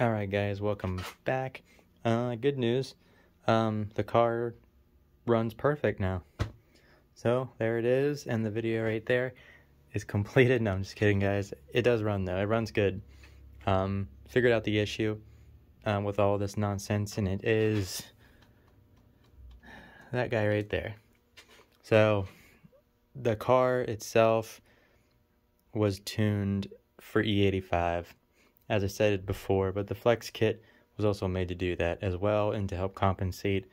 Alright guys, welcome back. Good news. The car runs perfect now. So, there it is, and the video right there is completed. No, I'm just kidding guys. It does run though, it runs good. Figured out the issue with all this nonsense, and it is that guy right there. So, the car itself was tuned for E55. As I said before, but the Flex kit was also made to do that as well, and to help compensate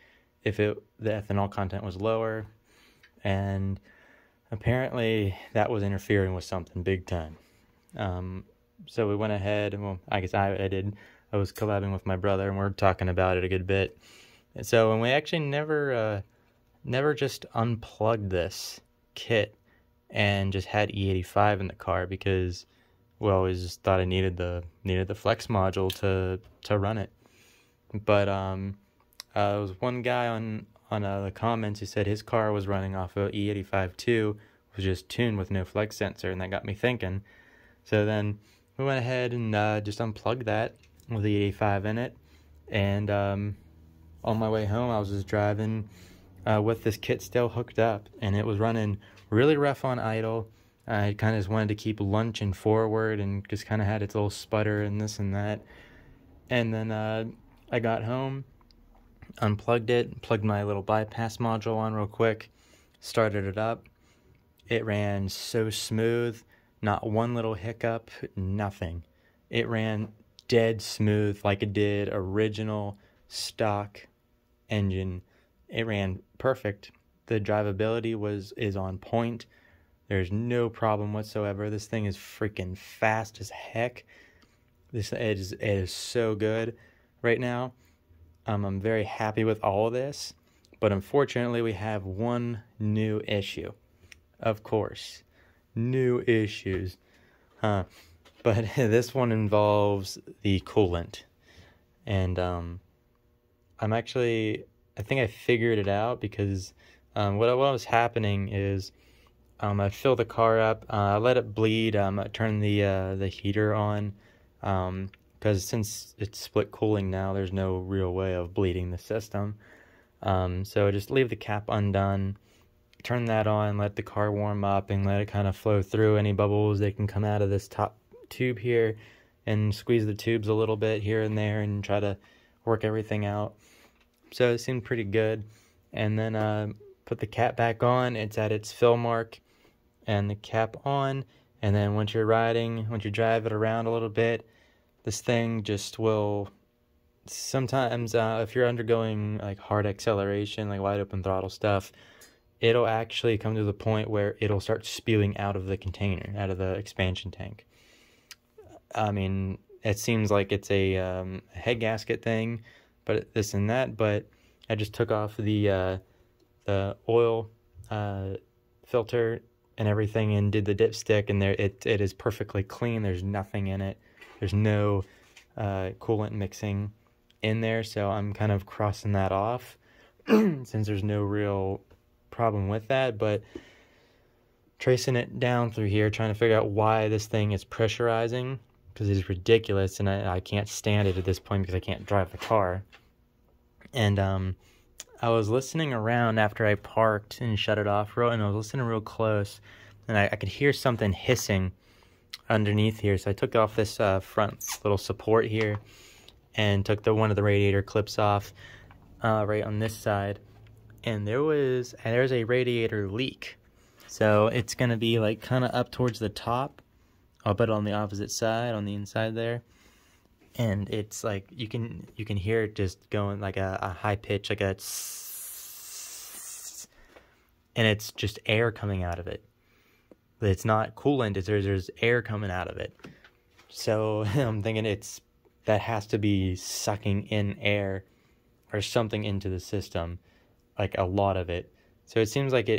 if the ethanol content was lower, and apparently that was interfering with something big time. So we went ahead, and well, I guess I did. I was collabing with my brother, and we're talking about it a good bit. And so, and we actually never just unplugged this kit and just had E85 in the car, because we always just thought I needed the Flex module to run it. But there was one guy on the comments who said his car was running off of E85 too, was just tuned with no Flex sensor, and that got me thinking. So then we went ahead and just unplugged that with the E85 in it, and on my way home I was just driving with this kit still hooked up, and it was running really rough on idle. I kind of just wanted to keep lunching forward, and just kind of had its little sputter and this and that. And then I got home, unplugged it, plugged my little bypass module on real quick, started it up. It ran so smooth, not one little hiccup, nothing. It ran dead smooth like it did original stock engine. It ran perfect. The drivability is on point. There's no problem whatsoever. This thing is freaking fast as heck. It is so good right now. I'm very happy with all of this, but unfortunately we have one new issue. Of course, new issues. But this one involves the coolant, and I think I figured it out, because what was happening is, I fill the car up, I let it bleed, I turn the heater on, because since it's split cooling now, there's no real way of bleeding the system. So just leave the cap undone, turn that on, let the car warm up, and let it kind of flow through any bubbles that can come out of this top tube here, and squeeze the tubes a little bit here and there, and try to work everything out. So it seemed pretty good. And then put the cap back on. It's at its fill mark, and the cap on, and then once you drive it around a little bit, this thing just will sometimes, if you're undergoing like hard acceleration, like wide open throttle stuff, it'll actually come to the point where it'll start spewing out of the container, out of the expansion tank. I mean, it seems like it's a head gasket thing, but this and that. But I just took off the oil filter and everything, and did the dipstick, and it is perfectly clean. There's nothing in it. There's no coolant mixing in there, so I'm kind of crossing that off since there's no real problem with that. But tracing it down through here, trying to figure out why this thing is pressurizing, because it's ridiculous, and I can't stand it at this point because I can't drive the car. And I was listening around after I parked and shut it off, and I was listening real close, and I could hear something hissing underneath here. So I took off this front little support here, and took one of the radiator clips off right on this side, and there's a radiator leak. So it's gonna be like kind of up towards the top, but on the opposite side, on the inside there. And it's like you can hear it just going like a high pitch, like a tss, and it's just air coming out of it. But it's not coolant, there's air coming out of it. So I'm thinking that has to be sucking in air or something into the system, like a lot of it. So it seems like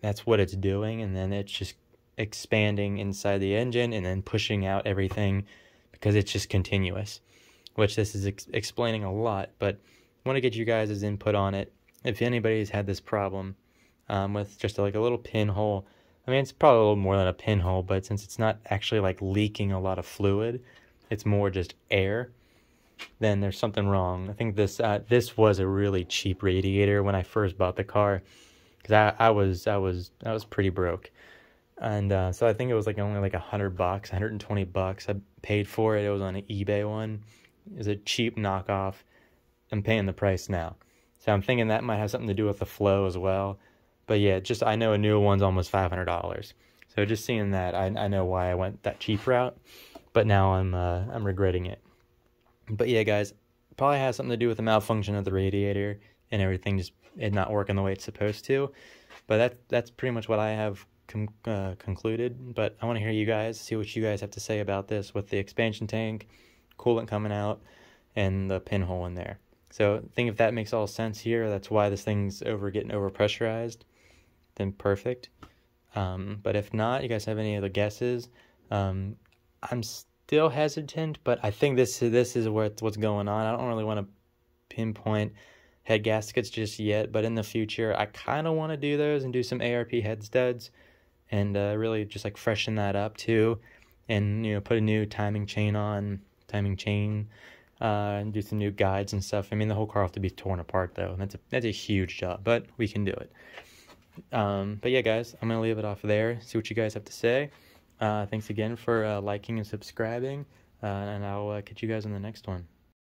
that's what it's doing, and then it's just expanding inside the engine and then pushing out everything, because it's just continuous, which this is explaining a lot. But I want to get you guys' input on it. If anybody's had this problem with just like a little pinhole, I mean, it's probably a little more than a pinhole, but since it's not actually like leaking a lot of fluid, it's more just air. then there's something wrong. I think this was a really cheap radiator when I first bought the car, because I was pretty broke, and so I think it was like only like $100, $120 I paid for it. It was on an eBay one. It was a cheap knockoff. I'm paying the price now, so I'm thinking that might have something to do with the flow as well. But yeah, just I know a new one's almost $500, so just seeing that, I know why I went that cheap route, but now I'm regretting it. But yeah, guys, probably has something to do with the malfunction of the radiator and everything just it not working the way it's supposed to. But that's pretty much what I have concluded. But I want to hear you guys, see what you guys have to say about this with the expansion tank, coolant coming out, and the pinhole in there. So I think if that makes all sense here, that's why this thing's getting over pressurized, then perfect. But if not, you guys have any other guesses? I'm still hesitant, but I think this is what's going on. I don't really want to pinpoint head gaskets just yet, but in the future, I kind of want to do those and do some ARP head studs, and really just like freshen that up too, and put a new timing chain, and do some new guides and stuff. I mean, the whole car will have to be torn apart though, and that's a huge job, but we can do it. But yeah, guys, I'm gonna leave it off there. See what you guys have to say. Thanks again for liking and subscribing, and I'll catch you guys in the next one.